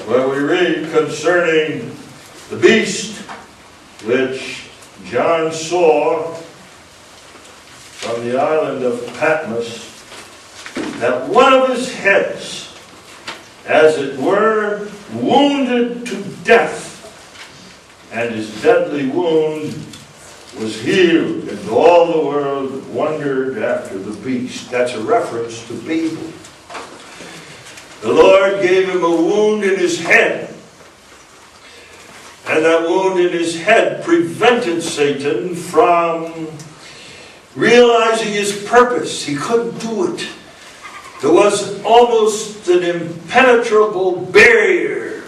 where we read concerning the beast which John saw from the island of Patmos, that one of his heads, as it were, wounded to death, and his deadly wound was healed, and all the world wondered after the beast. That's a reference to Babel. The Lord gave him a wound in his head, and that wound in his head prevented Satan from realizing his purpose. He couldn't do it. There was almost an impenetrable barrier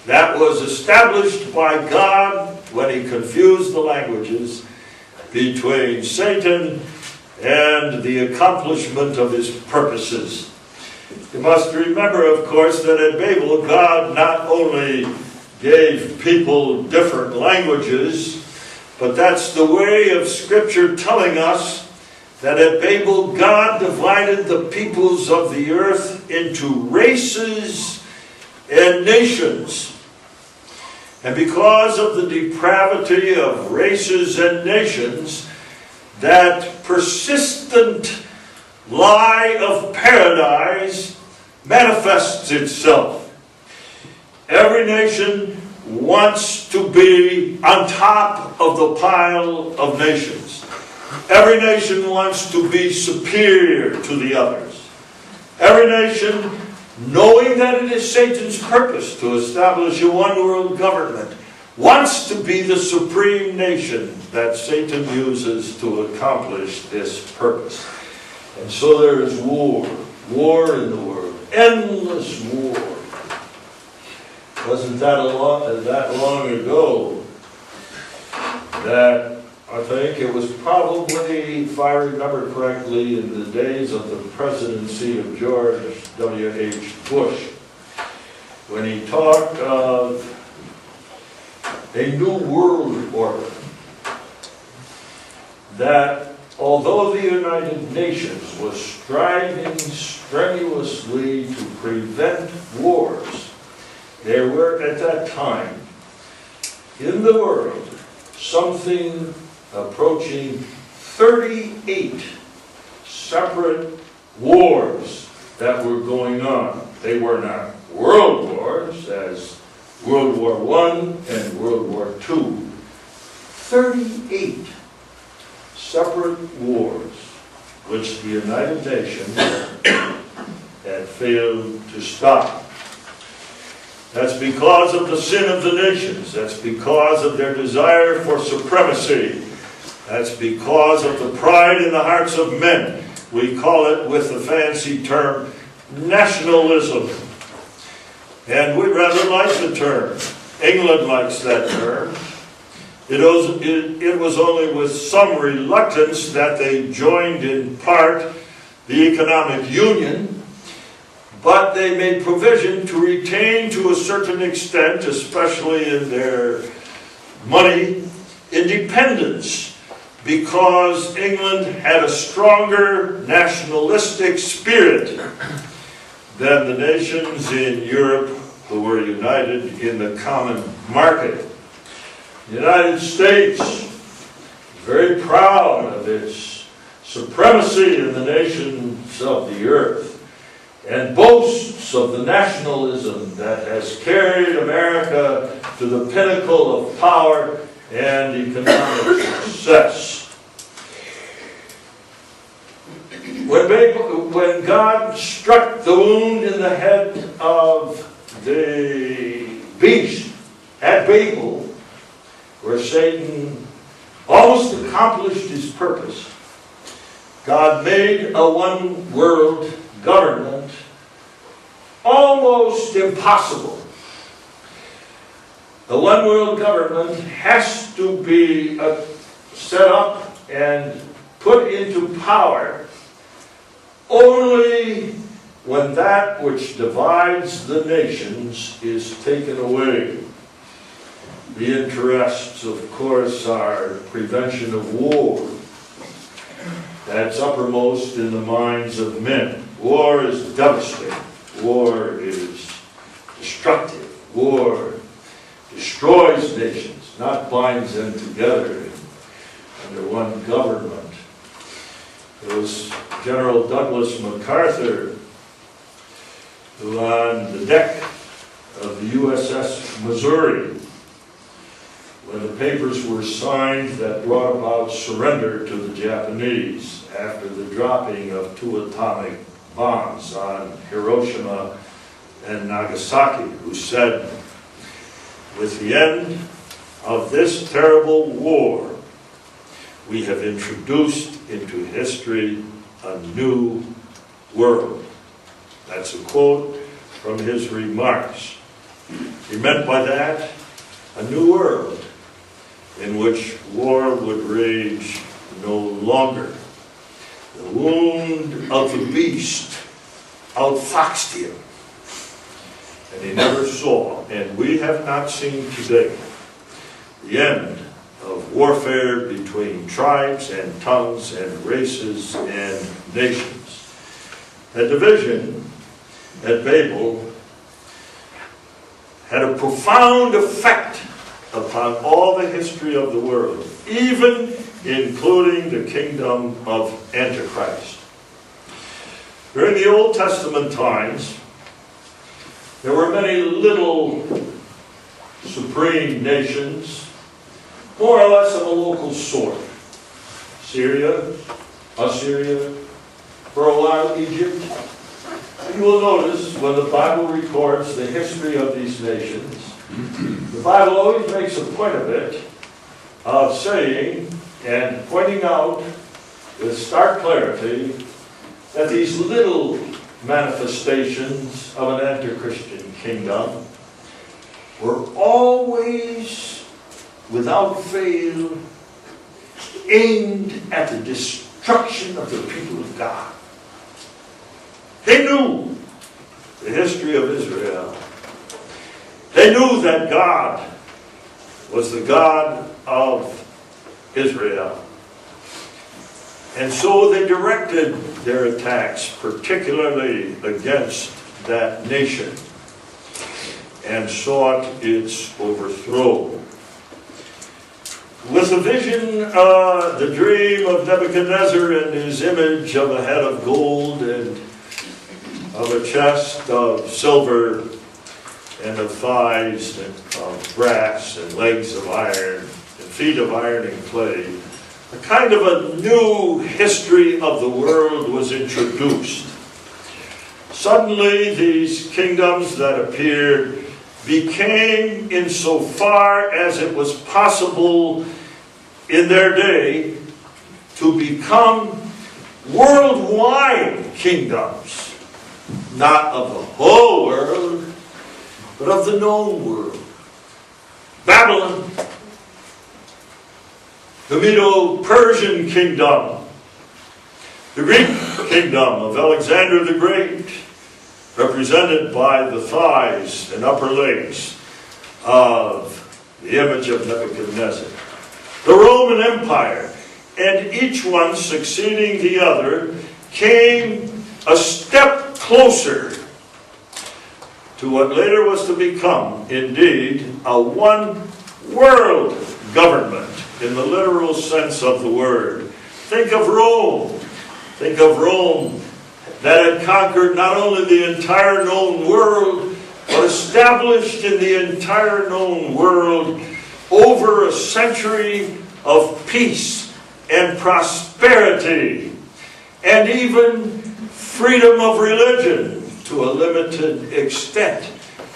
that was established by God when he confused the languages between Satan and the accomplishment of his purposes. You must remember, of course, that at Babel, God not only gave people different languages, but that's the way of Scripture telling us that at Babel, God divided the peoples of the earth into races and nations. And because of the depravity of races and nations, that persistent lie of paradise manifests itself. Every nation wants to be on top of the pile of nations. Every nation wants to be superior to the others. Every nation, knowing that it is Satan's purpose to establish a one-world government, wants to be the supreme nation that Satan uses to accomplish this purpose. And so there is war in the world, endless war. Wasn't that long ago that I think it was probably, if I remember correctly, in the days of the presidency of George W.H. Bush, when he talked of a new world order, that although the United Nations was striving strenuously to prevent wars, there were at that time in the world something approaching 38 separate wars that were going on. They were not world wars as World War I and World War II. 38 separate wars which the United Nations had failed to stop. That's because of the sin of the nations. That's because of their desire for supremacy. That's because of the pride in the hearts of men. We call it, with the fancy term, nationalism. And we rather like the term. England likes that term. It was only with some reluctance that they joined in part the economic union, but they made provision to retain to a certain extent, especially in their money, independence, because England had a stronger nationalistic spirit than the nations in Europe who were united in the common market. The United States is very proud of its supremacy in the nations of the earth, and boasts of the nationalism that has carried America to the pinnacle of power and economic success. When God struck the wound in the head of the beast at Babel, where Satan almost accomplished his purpose, God made a one-world government almost impossible. The one-world government has to be set up and put into power only when that which divides the nations is taken away. The interests, of course, are prevention of war. That's uppermost in the minds of men. War is devastating. War is destructive. War destroys nations, not binds them together under one government. It was General Douglas MacArthur who, on the deck of the USS Missouri, when the papers were signed that brought about surrender to the Japanese after the dropping of 2 atomic bombs on Hiroshima and Nagasaki, who said, "With the end of this terrible war, we have introduced into history a new world." That's a quote from his remarks. He meant by that a new world in which war would rage no longer. The wound of the beast outfoxed him, and he never saw, and we have not seen today, the end of warfare between tribes and tongues and races and nations. The division at Babel had a profound effect upon all the history of the world, even including the kingdom of Antichrist. During the Old Testament times, there were many little supreme nations, more or less of a local sort. Syria, Assyria, for a while Egypt. You will notice when the Bible records the history of these nations, the Bible always makes a point of it, of saying and pointing out with stark clarity that these little manifestations of an anti-Christian kingdom were always, without fail, aimed at the destruction of the people of God. They knew the history of Israel. They knew that God was the God of Israel. And so they directed their attacks particularly against that nation and sought its overthrow. With the vision, the dream of Nebuchadnezzar and his image of a head of gold and of a chest of silver and of thighs of brass and legs of iron and feet of iron and clay, a kind of a new history of the world was introduced. Suddenly, these kingdoms that appeared became, insofar as it was possible in their day, to become worldwide kingdoms. Not of the whole world, but of the known world. Babylon, the Medo-Persian kingdom, the Greek kingdom of Alexander the Great, represented by the thighs and upper legs of the image of Nebuchadnezzar. The Roman Empire, and each one succeeding the other, came a step closer to what later was to become, indeed, a one-world government in the literal sense of the word. Think of Rome. Think of Rome that had conquered not only the entire known world, but established in the entire known world over a century of peace and prosperity, and even freedom of religion to a limited extent.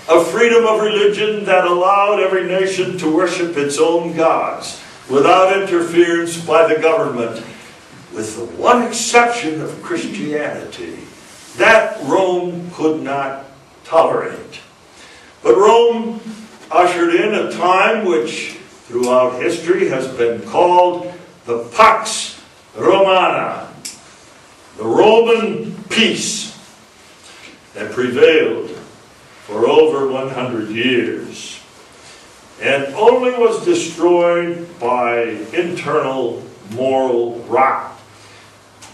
A freedom of religion that allowed every nation to worship its own gods without interference by the government, with the one exception of Christianity. That Rome could not tolerate. But Rome ushered in a time which throughout history has been called the Pax Romana, the Roman peace that prevailed for over 100 years and only was destroyed by internal moral rot.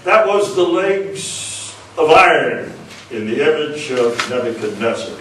That was the legs of iron in the image of Nebuchadnezzar.